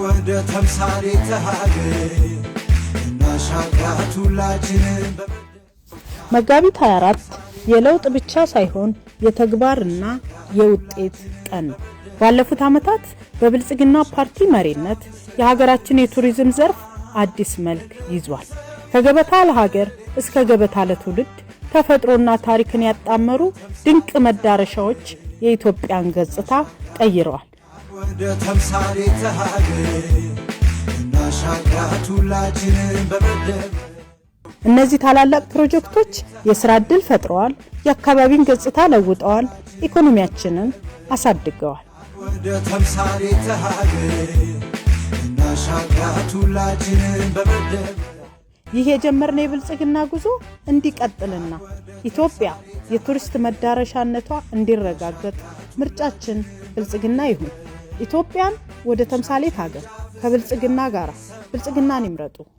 ወደ ተምሳሌት ሀገር እናሻግራት ሁላችንን። መጋቢት 24 የለውጥ ብቻ ሳይሆን የተግባርና የውጤት ቀን ነው። ባለፉት ዓመታት በብልጽግና ፓርቲ መሪነት የሀገራችን የቱሪዝም ዘርፍ አዲስ መልክ ይዟል። ከገበታ ለሀገር እስከ ገበታ ለትውልድ ተፈጥሮና ታሪክን ያጣመሩ ድንቅ መዳረሻዎች የኢትዮጵያን ገጽታ ቀይረዋል። ወደ ተምሳሌት ሀገር እናሻግራት ሁላችንን በመደብ እነዚህ ታላላቅ ፕሮጀክቶች የሥራ ዕድል ፈጥረዋል፣ የአካባቢን ገጽታ ለውጠዋል፣ ኢኮኖሚያችንን አሳድገዋል። ወደ ተምሳሌት ሀገር እናሻግራት ሁላችንን በመደብ ይህ የጀመርነው የብልጽግና ጉዞ እንዲቀጥልና ኢትዮጵያ የቱሪስት መዳረሻነቷ እንዲረጋገጥ ምርጫችን ብልጽግና ይሁን። ኢትዮጵያን ወደ ተምሳሌት ሀገር ከብልጽግና ጋር ብልጽግናን ይምረጡ።